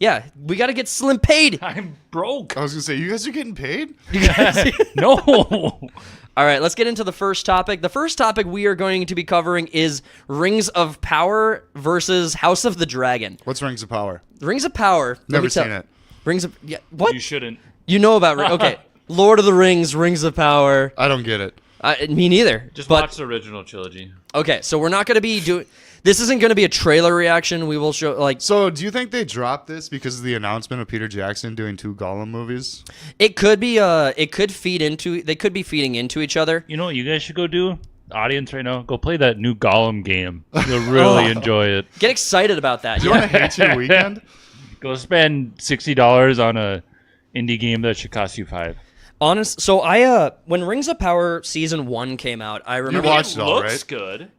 Yeah, we got to get Slim paid. I'm broke. I was gonna say, you guys are getting paid? No. All right, let's get into the first topic. The first topic we are going to be covering is Rings of Power versus House of the Dragon. What's Rings of Power? Rings of Power. Never seen it. Rings of what? You shouldn't. You know about okay. Lord of the Rings, Rings of Power. I don't get it. Me neither. Just watch the original trilogy. Okay, so we're not going to be doing. This isn't going to be a trailer reaction. We will show So, do you think they dropped this because of the announcement of Peter Jackson doing 2 Gollum movies? It could be. It could feed into. They could be feeding into each other. You know what you guys should go do? Audience right now, go play that new Gollum game. You'll really enjoy it. Get excited about that. Do you want to hate your weekend? Go spend $60 on a indie game that should cost you $5. So when Rings of Power season 1 came out, I remember. You watched it all, looks right? good.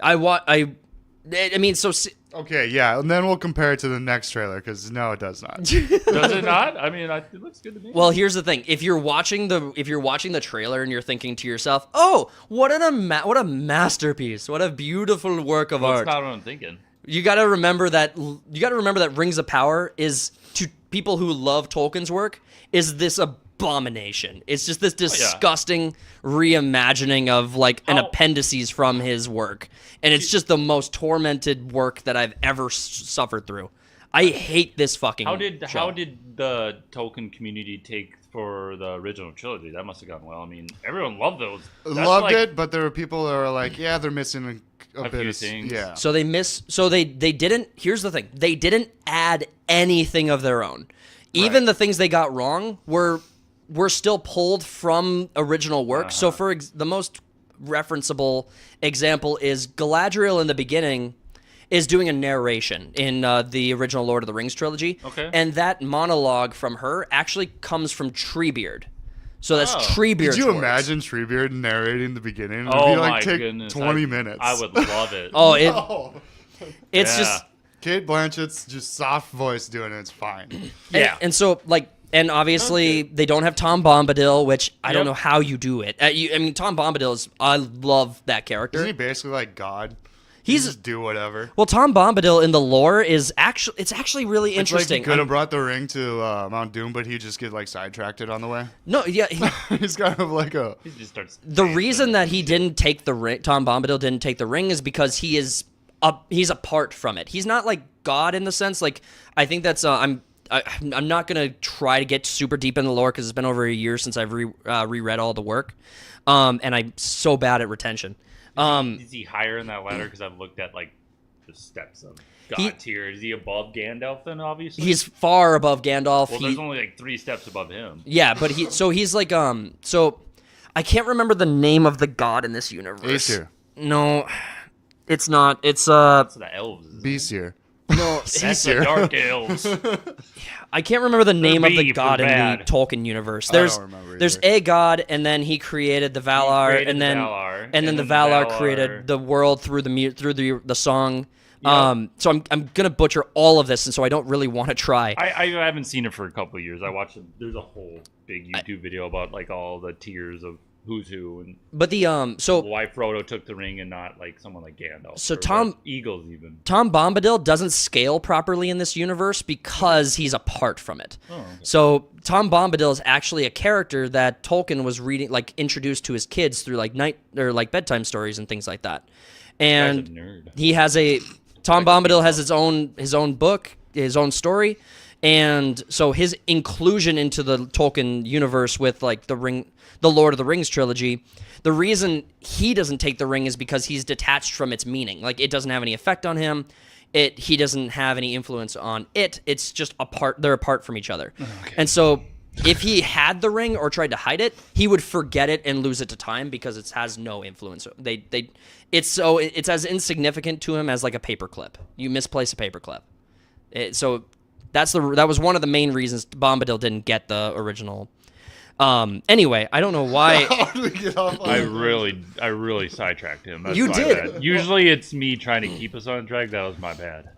I mean, so. Okay, yeah, and then we'll compare it to the next trailer because no, it does not. Does it not? I mean, it looks good to me. Well, here's the thing: if you're watching the trailer and you're thinking to yourself, "Oh, what a masterpiece! What a beautiful work of art!" That's not what I'm thinking. You got to remember that. Rings of Power is, to people who love Tolkien's work, is this abomination. It's just this disgusting reimagining of an appendices from his work, and it's just the most tormented work that I've ever suffered through. I hate this fucking. How did the Tolkien community take for the original trilogy? That must have gone well. I mean, everyone loved those. Loved it, but there were people that were like, yeah, they're missing a bit few of things. Yeah. So they didn't. Here's the thing: they didn't add anything of their own. Even the things they got wrong were still pulled from original work. So for the most referenceable example is Galadriel in the beginning is doing a narration in the original Lord of the Rings trilogy. Okay. And that monologue from her actually comes from Treebeard. So that's Treebeard's Did you words. imagine Treebeard narrating the beginning? It Oh would my take goodness! 20 minutes. I would love it. It's just Kate Blanchett's just soft voice doing it. It's fine. and so and obviously they don't have Tom Bombadil, which I don't know how you do it. I mean, Tom Bombadil I love that character. Isn't he basically like God? He's just do whatever. Well, Tom Bombadil in the lore is actually really interesting. Like he could have brought the ring to Mount Doom, but he just get sidetracked on the way. No, yeah, he's kind of like a. He just starts. The reason that he didn't take the ring, Tom Bombadil didn't take the ring, is because he's apart from it. He's not like God in the sense. I think that's I'm not gonna try to get super deep in the lore because it's been over a year since I've reread all the work, and I'm so bad at retention. Is he higher in that ladder? Because I've looked at the steps of God tier. Is he above Gandalf then? Obviously, he's far above Gandalf. Well, there's only 3 steps above him. Yeah, but he's so I can't remember the name of the god in this universe. Aesir. No, it's not. It's That's the elves. Beasir. no. That's the dark elves. I can't remember the name of the B for god in the bad. Tolkien universe. I don't remember There's either. a god, and then he created the Valar, and then the Valar created the world through the song. Yep. So I'm gonna butcher all of this, and so I don't really want to try. I haven't seen it for a couple of years. I watched it. There's a whole big YouTube video about all the tiers of who's who and But why Frodo took the ring and not someone like Gandalf. So or Eagles even. Tom Bombadil doesn't scale properly in this universe because he's apart from it. Oh, okay. So Tom Bombadil is actually a character that Tolkien was reading, introduced to his kids through night or bedtime stories and things like that. And Guy's a nerd. he has Tom Bombadil has his own book, his own story, and so his inclusion into the Tolkien universe with the Lord of the Rings trilogy, the reason he doesn't take the ring is because he's detached from its meaning. It doesn't have any effect on him. He doesn't have any influence on it. It's just they're apart from each other. Okay. And so if he had the ring or tried to hide it, he would forget it and lose it to time because it has no influence. It's as insignificant to him as a paperclip. You misplace a paperclip. So that was one of the main reasons Bombadil didn't get the original. Anyway, I don't know why. How did we get off on I really sidetracked him. That's You my did. bad. Usually it's me trying to keep us on track. That was my bad.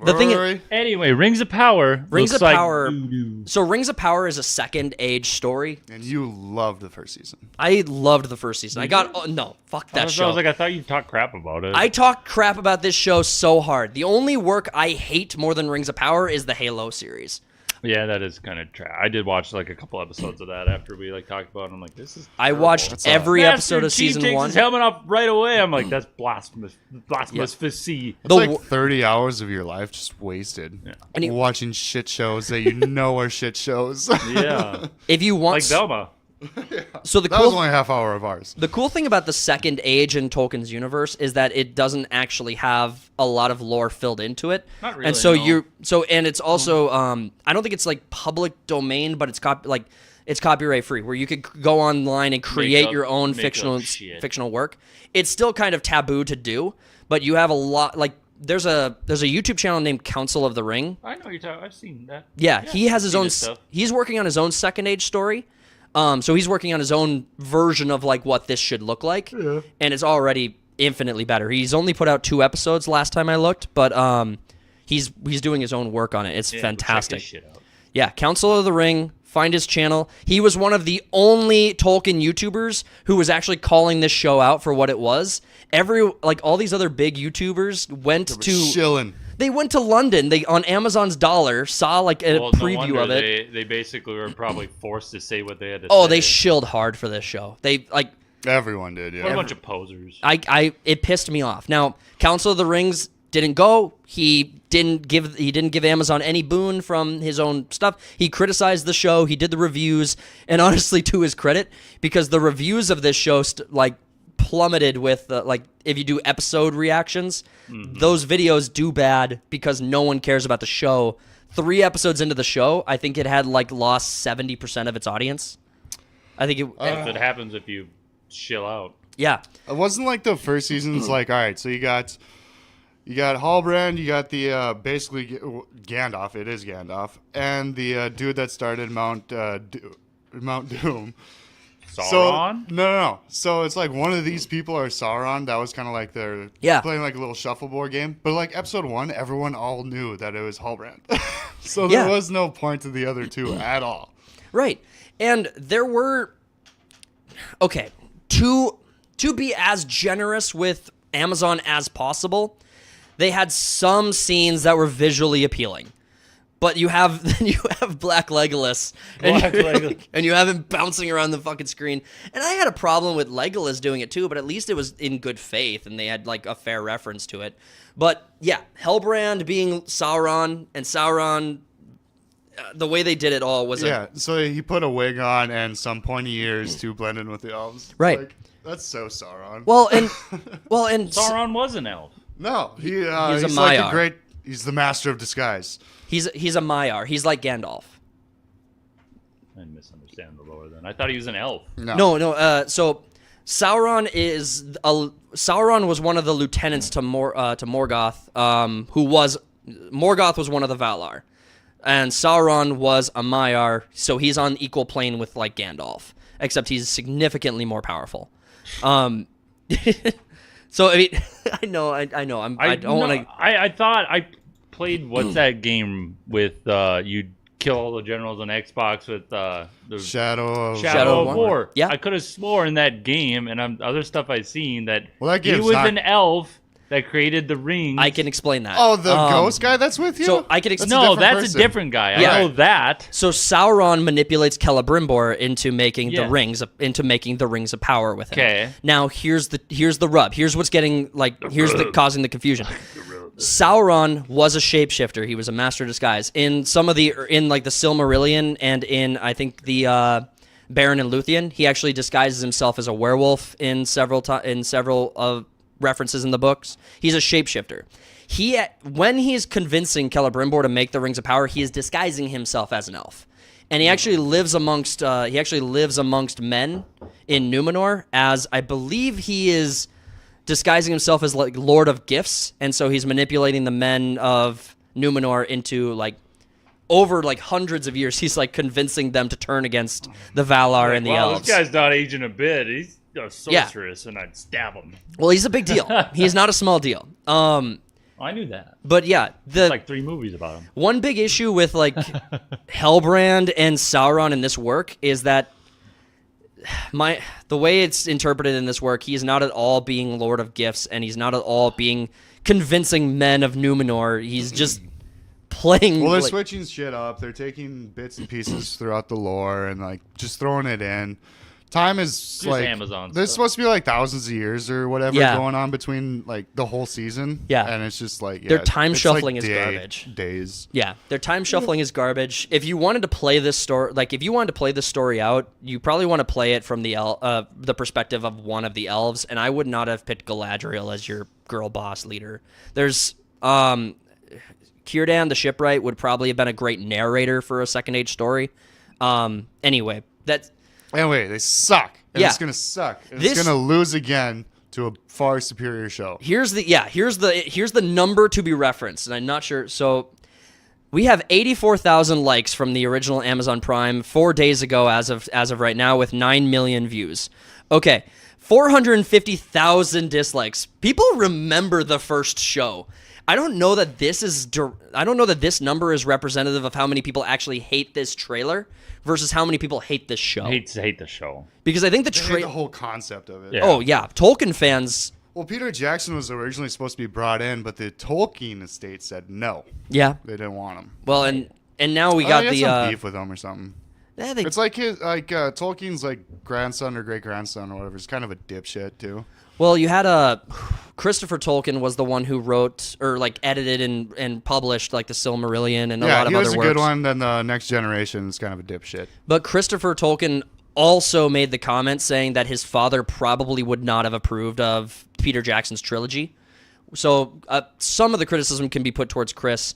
The thing is, Rory? Anyway, Rings of Power. Rings looks of like Power. doo-doo. So Rings of Power is a second age story. And you loved the first season. I loved the first season. I got no, fuck that I show. was like, I thought you talked crap about it. I talk crap about this show so hard. The only work I hate more than Rings of Power is the Halo series. Yeah, that is kind of trash. I did watch like a couple episodes of that after we like talked about it. I'm like, this is. I terrible. watched every Master episode of Chief season takes 1. his helmet off right away. I'm like, that's blasphemous. Blasphemous The It's like wo- 30 hours of your life just wasted. And you- watching shit shows that you know are shit shows. Yeah, If you want, like Velma. so the That was cool, only a half hour of ours. the cool thing about the second age in Tolkien's universe is that it doesn't actually have a lot of lore filled into it. Not really, And so no. and it's also I don't think it's like public domain, but it's it's copyright free, where you could go online and create up- your own make up fictional shit. work. It's still kind of taboo to do, but you have a lot like. There's a YouTube channel named Council of the Ring. I know what you're talking. I've seen that. Yeah, he has his seen own. this stuff. He's working on his own second age story. So he's working on his own version of like what this should look like, and it's already infinitely better. He's only put out 2 episodes last time I looked, but he's doing his own work on it. It's Yeah, fantastic. Check this shit out. Yeah, Council of the Ring. Find his channel. He was one of the only Tolkien YouTubers who was actually calling this show out for what it was. All these other big YouTubers went to Chilling. They went to London. They on Amazon's Dollar saw like a Well, preview no of wonder it. They basically were probably forced to say what they had to say. Oh, they shilled hard for this show. They like Everyone did, What a yeah. bunch of posers. it pissed me off. Now, Council of the Rings didn't go. He didn't give Amazon any boon from his own stuff. He criticized the show. He did the reviews, and honestly, to his credit, because the reviews of this show plummeted with if you do episode reactions, those videos do bad because no one cares about the show. 3 episodes into the show, I think it had lost 70% of its audience. I think it. That happens if you chill out. Yeah. It wasn't like the first season's like, all right, so you got Halbrand, you got the basically Gandalf. It is Gandalf, and the dude that started Mount Doom. Sauron? So no. So it's like one of these people are Sauron. That was kind of like their playing like a little shuffleboard game. But like episode 1, everyone all knew that it was Halbrand. So there was no point to the other 2 at all. Right. And there were to be as generous with Amazon as possible, they had some scenes that were visually appealing. But you have Black Legolas, and you have him bouncing around the fucking screen. And I had a problem with Legolas doing it too, but at least it was in good faith, and they had a fair reference to it. But yeah, Halbrand being Sauron, and Sauron, the way they did it all was So he put a wig on and some pointy ears to blend in with the elves. Right. Like, that's so Sauron. and Sauron was an elf. No, he's a like Maiar. He's the master of disguise. he's a Maiar. He's like Gandalf. I misunderstand the lore then. I thought he was an elf. No. So Sauron was one of the lieutenants to Morgoth. Morgoth was one of the Valar, and Sauron was a Maiar. So he's on equal plane with Gandalf, except he's significantly more powerful. So I mean, I know. I don't want to. I thought I played what's that game with you kill all the generals on Xbox with the Shadow Shadow of War. Yeah. I could have swore in that game and other stuff I've seen that, that he game's was not- an elf that created the rings. I can explain that. Oh, the ghost guy that's with you? So I can explain. No, different that's person. a different guy. Yeah. I know that. So Sauron manipulates Celebrimbor into making Yeah. the rings of power with him. Okay. Now here's the rub. Here's what's getting causing the confusion. Sauron was a shapeshifter. He was a master of disguise. In the Silmarillion and in I think the Baron and Luthien, he actually disguises himself as a werewolf in several references in the books. He's a shapeshifter. When he's convincing Celebrimbor to make the rings of power, he is disguising himself as an elf, and he actually lives amongst men in Numenor. As I believe he is disguising himself as Lord of Gifts, and so he's manipulating the men of Numenor into over hundreds of years. He's convincing them to turn against the Valar and the elves. This guy's not aging a bit. He's a sorceress, and I'd stab him. Well, he's a big deal. He's not a small deal. Oh, I knew that. But yeah, There's like 3 movies about him. one big issue with like Hellbrand and Sauron in this work is that the way it's interpreted in this work, he is not at all being Lord of Gifts, and he's not at all being convincing men of Numenor. He's just playing. Well, they're switching shit up. They're taking bits and pieces throughout the lore and like just throwing it in. Time is Just like Amazon there's stuff. supposed to be like thousands of years or whatever Yeah. going on between like the whole season. Yeah. and it's just like Their time it's shuffling like is garbage. Days. Yeah, their time shuffling is garbage. If you wanted to play this story, out, you probably want to play it from the perspective of one of the elves, and I would not have picked Galadriel as your girl boss leader. There's Círdan the shipwright would probably have been a great narrator for a Second Age story. Anyway, Anyway, they suck. And Yeah. it's gonna suck. And This- it's gonna lose again to a far superior show. here's the number to be referenced, and I'm not sure. So we have 84,000 likes from the original Amazon Prime 4 days ago, as of right now, with 9 million views. Okay, 450,000 dislikes. People remember the first show. I don't know that this number is representative of how many people actually hate this trailer versus how many people hate this show. I hate the show. Because I think They hate the whole concept of it. Yeah. Oh yeah, Tolkien fans. Well, Peter Jackson was originally supposed to be brought in, but the Tolkien estate said no. Yeah. They didn't want him. Well, and now we got he had some beef with him or something. they, It's like Tolkien's like grandson or great grandson or whatever. He's kind of a dipshit too. Well, you had Christopher Tolkien was the one who wrote or like edited and published like the Silmarillion and a lot of he was other a works. good one. Then the Next Generation is kind of a dipshit. But Christopher Tolkien also made the comment saying that his father probably would not have approved of Peter Jackson's trilogy. So some of the criticism can be put towards Chris.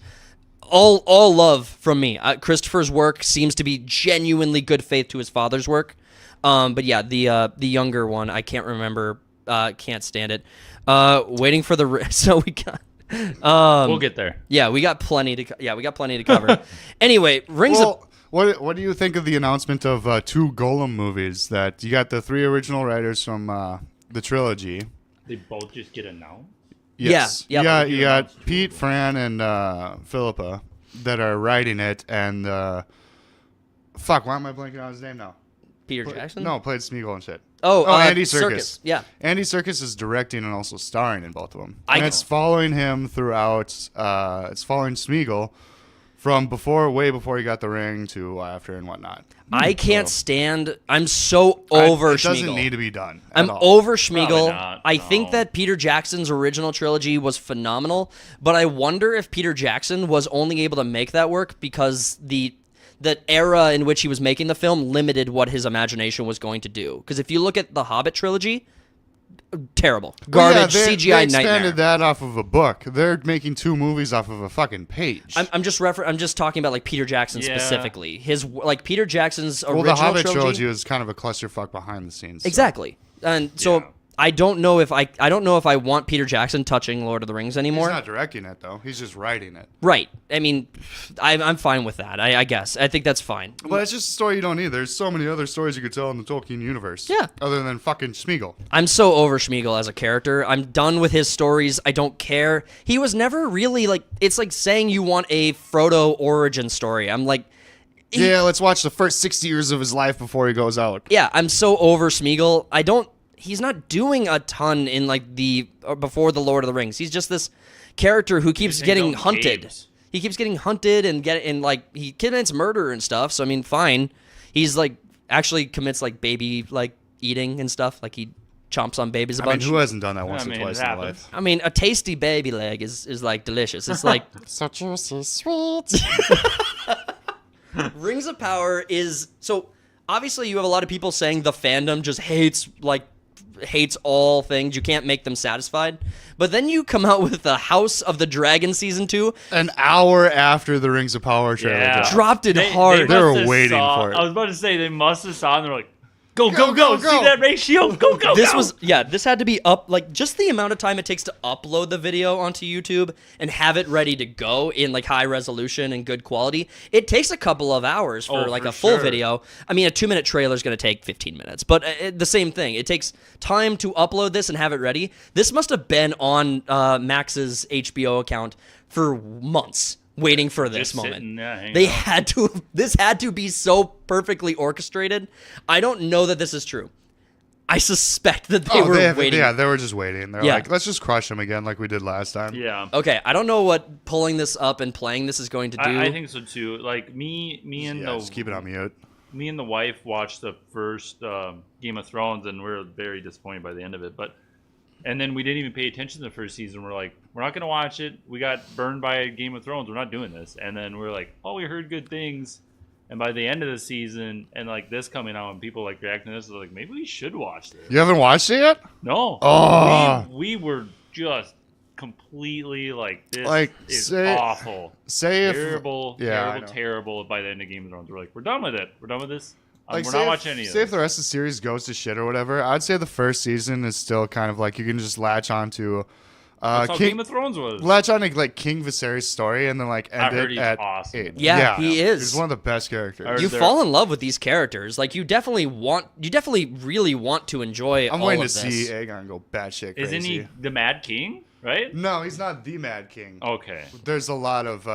All love from me. Christopher's work seems to be genuinely good faith to his father's work. But yeah, the younger one, I can't remember. Can't stand it. Waiting for the so we got. We'll get there. Yeah, we got plenty to cover. Anyway, rings Well, what do you think of the announcement of 2 Golem movies? That you got the 3 original writers from the trilogy. They both just get announced. Yes. Yeah, You got Pete, Fran, and Philippa that are writing it, and fuck, why am I blanking on his name now? Peter Jackson? No, played Smeagol and shit. Oh, Andy Serkis. Yeah. Andy Serkis is directing and also starring in both of them. I And know. it's following him throughout. It's following Smeagol from way before he got the ring to after and whatnot. I can't stand. I'm so over It doesn't Smeagol. need to be done. I'm at all. over Smeagol. not, I no. think that Peter Jackson's original trilogy was phenomenal, but I wonder if Peter Jackson was only able to make that work because the era in which he was making the film limited what his imagination was going to do. Because if you look at the Hobbit trilogy, terrible, garbage, they CGI expanded nightmare. that off of a book. They're making 2 movies off of a fucking page. I'm just talking about like Peter Jackson Yeah. specifically. His like Peter Jackson's well, original the Hobbit trilogy trilogy was kind of a clusterfuck behind the scenes. so- exactly. And so Yeah. I don't know if I want Peter Jackson touching Lord of the Rings He's anymore. not directing it though. He's just writing it. Right. I mean, I'm fine with that. I guess. I think that's fine. But it's just a story you don't need. There's so many other stories you could tell in the Tolkien universe. Yeah. Other than fucking Smeagol. I'm so over Smeagol as a character. I'm done with his stories. I don't care. He was never really like. It's like saying you want a Frodo origin story. I'm like. Yeah, let's watch the first 60 years of his life before he goes out. Yeah, I'm so over Smeagol. He's not doing a ton in like before the Lord of the Rings. He's just this character who keeps He's getting in hunted. games. He keeps getting hunted and like he commits murder and stuff. So I mean, fine. He's like actually commits like baby like eating and stuff. Like he chomps on babies a I mean, bunch. who hasn't done that once I or mean, twice it in their happens. life? I mean, a tasty baby leg is like delicious. It's like So juicy, sweet. Rings of Power is so obviously you have a lot of people saying the fandom just hates all things. You can't make them satisfied. But then you come out with the House of the Dragon season 2. An hour after the Rings of Power trailer Yeah. dropped. Dropped it hard. They were must have waiting saw- for it. I was about to say they must have saw and they're like, Go. See that ratio? Go. This had to be up, like, just the amount of time it takes to upload the video onto YouTube and have it ready to go in, like, high resolution and good quality. It takes a couple of hours for a full video. I mean, a 2-minute trailer is going to take 15 minutes, but the same thing. It takes time to upload this and have it ready. This must have been on Max's HBO account for months, waiting for this moment. This had to be so perfectly orchestrated. I don't know that this is true. I suspect that they were waiting. Yeah, they were just waiting. They're like, let's just crush them again like we did last time. Yeah. Okay, I don't know what pulling this up and playing this is going to do. I think so too. Like me and just keep it on mute. Me and the wife watched the first Game of Thrones, and we were very disappointed by the end of it. And then we didn't even pay attention to the first season. We're like, we're not going to watch it. We got burned by Game of Thrones. We're not doing this. And then we're like, oh, we heard good things. And by the end of the season, and like this coming out, and people like reacting to this, they're like, maybe we should watch this. You haven't watched it yet? No. Oh. We were just completely like, this is awful. Terrible. By the end of Game of Thrones. We're like, we're done with it. We're done with this. We're not watching any of this. Say if the rest of the series goes to shit or whatever, I'd say the first season is still kind of like you can just latch on to That's how Game of Thrones was. Latch on to like King Viserys' story and then like end it at awesome. 8. Yeah, he is. He's one of the best characters. You fall in love with these characters. Like you definitely really want to enjoy I'm all waiting of to this. see Aegon go batshit crazy. Isn't he the Mad King, right? No, he's not the Mad King. Okay. There's a lot of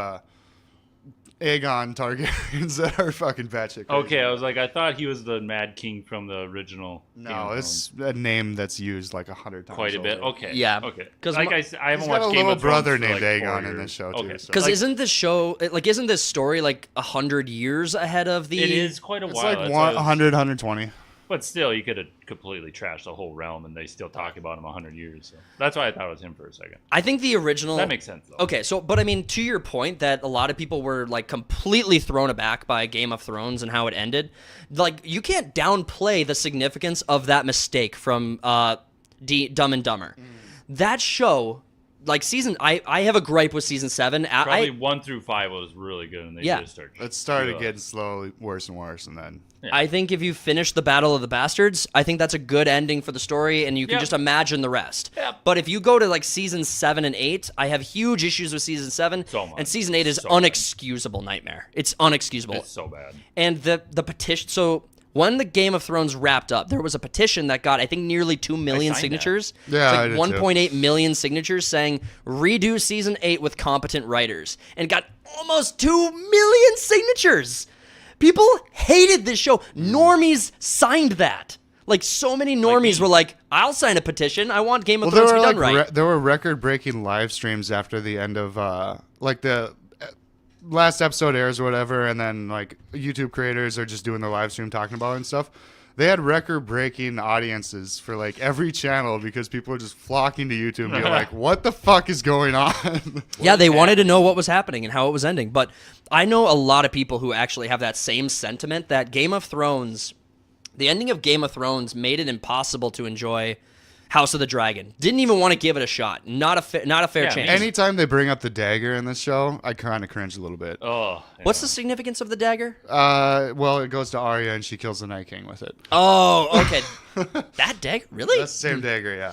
Aegon Targaryens that are fucking batshit crazy. Okay, I was like, I thought he was the Mad King from the original. No, it's a name that's used like 100 times. Quite a bit. over. Okay. Yeah. Okay. Because I haven't watched Game of Thrones. He's got a little brother named like Aegon in this show too. Okay. Because isn't this show isn't this story like 100 years ahead of the? It is quite a It's while. like 100, 120. But still, you could have completely trashed the whole realm, and they still talk about him 100 years. So that's why I thought it was him for a second. I think the original. That makes sense, though. Okay, so but I mean, to your point that a lot of people were like completely thrown aback by Game of Thrones and how it ended. Like you can't downplay the significance of that mistake from Dumb and Dumber. That show. Like I have a gripe with season 7. Probably 1 through 5 was really good, and they just started. It started getting slowly worse and worse, and then. Yeah. I think if you finish the Battle of the Bastards, I think that's a good ending for the story, and you can just imagine the rest. Yep. But if you go to like season 7 and 8, I have huge issues with season 7, So much. and season 8 is So unexcusable nightmare. It's unexcusable. It's so bad. And the petition. So when the Game of Thrones wrapped up, there was a petition that got I think nearly 2 million signed signatures. Yeah, I it's did like too. 1.8 million signatures saying redo season 8 with competent writers, and got almost 2 million signatures. People hated this show. Normies signed that. Like so many normies were like, "I'll sign a petition. I want Game of Thrones to be done right." There were record-breaking live streams after the end of like the last episode airs or whatever, and then like YouTube creators are just doing their live stream talking about it and stuff. They had record-breaking audiences for like every channel because people were just flocking to YouTube and being like, "What the fuck is going on?" Yeah, they wanted to know what was happening and how it was ending. But I know a lot of people who actually have that same sentiment that Game of Thrones, the ending of Game of Thrones made it impossible to enjoy House of the Dragon. Didn't even want to give it a shot. Not a fair chance. Anytime they bring up the dagger in this show, I kind of cringe a little bit. Oh. Yeah. What's the significance of the dagger? Well, it goes to Arya and she kills the Night King with it. Oh, okay. That dagger? Really? That's the same dagger, yeah.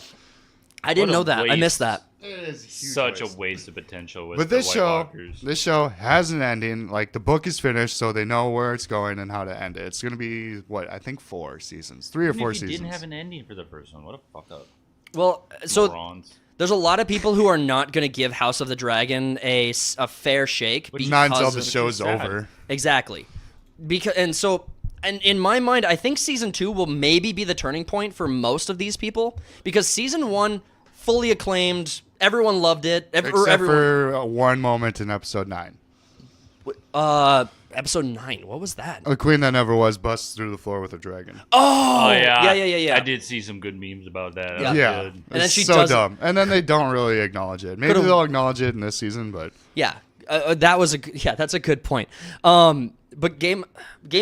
I didn't What a know that. I waste. missed that. It is a huge Such waste. a waste of potential with But the this White show, Walkers. this show has an ending. Like the book is finished, so they know where it's going and how to end it. It's gonna be what I think 4 seasons, 3 or Even 4 if you seasons. didn't have an ending for the first one. What a fuck up. Well, so Morons. there's a lot of people who are not going to give House of the Dragon a fair shake. Not until because the of- show's sad. over. Exactly. And in my mind, I think season 2 will maybe be the turning point for most of these people because season 1 fully acclaimed, everyone loved it. Except for one moment in episode 9. Episode 9. What was that? The queen that never was busts through the floor with a dragon. Oh, yeah. yeah. I did see some good memes about that. Yeah. That was Yeah, good. And then it's she so does it. dumb. And then they don't really acknowledge it. Maybe Could've- they'll acknowledge it in this season, but Yeah, that's a good point. But Game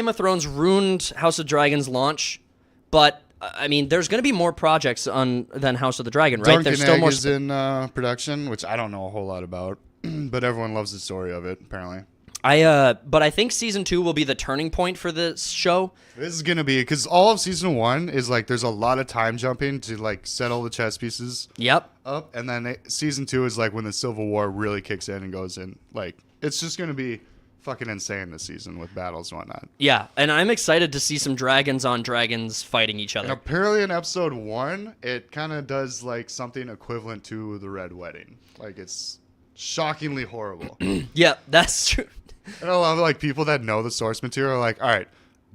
of Thrones ruined House of Dragon's launch, but I mean, there's going to be more projects than House of the Dragon, right? Dunkin' There's still Egg more. is in production, which I don't know a whole lot about, but everyone loves the story of it apparently. But I think season 2 will be the turning point for this show. This is gonna be because all of season 1 is like there's a lot of time jumping to like set all the chess pieces. Yep. Up, and then season 2 is like when the Civil War really kicks in and goes in. Like it's just gonna be fucking insane this season with battles and whatnot. Yeah, and I'm excited to see some dragons on dragons fighting each other. And apparently in episode 1, it kind of does like something equivalent to the Red Wedding. Like it's shockingly horrible. Yeah, that's true. And a lot of like people that know the source material are like, all right,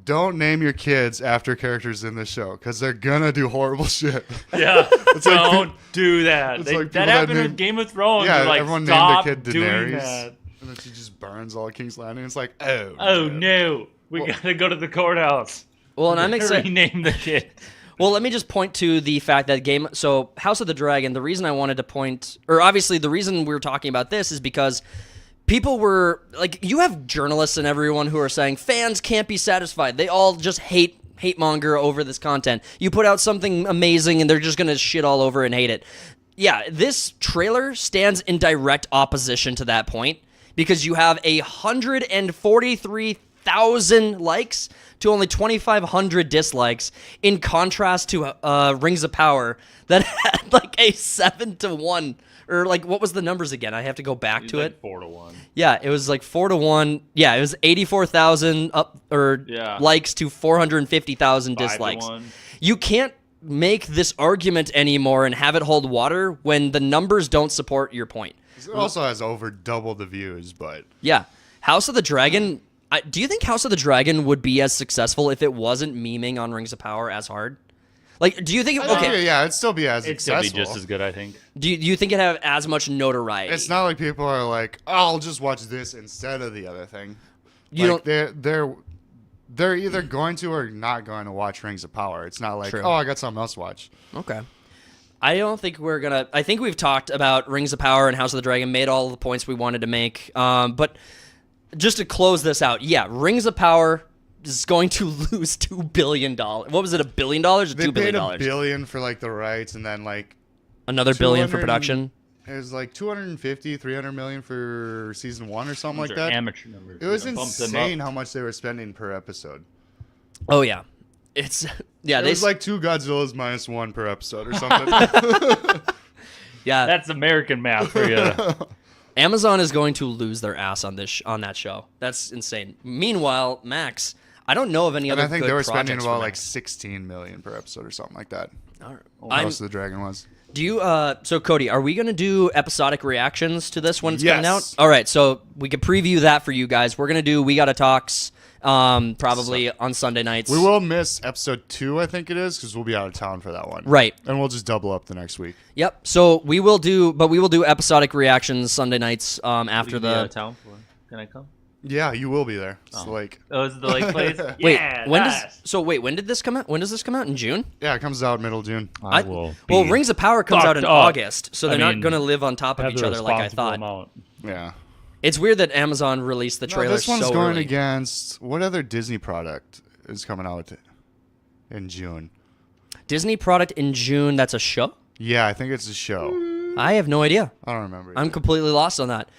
don't name your kids after characters in this show because they're gonna do horrible shit. Yeah, don't do that. Like that happened with Game of Thrones. Yeah, like, everyone stop named their kid doing Daenerys, that. and then she just burns all of King's Landing. It's like, oh No, we gotta go to the courthouse. Well, and I'm excited. Rename the kid. Well, let me just point to the fact that so House of the Dragon, the reason I wanted to point, or obviously the reason we're talking about this is because people were, like, you have journalists and everyone who are saying fans can't be satisfied. They all just hate monger over this content. You put out something amazing and they're just going to shit all over and hate it. Yeah, this trailer stands in direct opposition to that point because you have 143,000 likes to only 2,500 dislikes, in contrast to Rings of Power that had like a 7-1, or like what was the numbers again? I have to go back to it. 4-1. Yeah, it was like 4-1. Yeah, it was 84,000 likes to 450,000 dislikes. 5-1. You can't make this argument anymore and have it hold water when the numbers don't support your point. It also has over double the views, but yeah, House of the Dragon. Do you think House of the Dragon would be as successful if it wasn't memeing on Rings of Power as hard? Like, do you think? Yeah, it'd still be as successful. It'd be just as good, I think. Do you think it have as much notoriety? It's not like people are like, oh, I'll just watch this instead of the other thing. You like, they're either going to or not going to watch Rings of Power. It's not like, True. oh, I got something else to watch. Okay. I don't think we're gonna. I think we've talked about Rings of Power and House of the Dragon, made all the points we wanted to make. But just to close this out, yeah, Rings of Power is going to lose $2 billion. What was it, $1 billion or $2 billion? They paid $1 billion for like the rights, and then like another $1 billion for production. It was like 250, 300 million for season 1 or something like that. Amateur numbers. It was insane how much they were spending per episode. Oh yeah, it's yeah. It was like 2 Godzillas minus 1 per episode or something. Yeah, that's American math for you. Amazon is going to lose their ass on that show. That's insane. Meanwhile, Max, I don't know of any other. I think good they were spending about like Max. 16 million per episode or something like that. All right. House of the Dragon was. Do you? So Cody, are we gonna do episodic reactions to this when it's coming out? Yes. All right. So we could preview that for you guys. We're gonna do We Gotta Talks. Probably on Sunday nights. We will miss episode 2, I think it is, because we'll be out of town for that one. Right. And we'll just double up the next week. Yep. So we will do episodic reactions Sunday nights. After Will you be out the of town for? Can I come? Yeah, you will be there. It's the lake. Oh, is it the lake place? Wait, Yeah, when nice. when did this come out? When does this come out? In June? Yeah, it comes out middle June. I will. Well, Rings of Power comes out in fucked up. August, so they're not going to live on top of have each the other like I responsible thought. amount. Yeah. It's weird that Amazon released the trailer this one's so going early. against what other Disney product is coming out in June? Disney product in June. That's a show. Yeah, I think it's a show. I have no idea. I don't remember. I'm completely lost on that.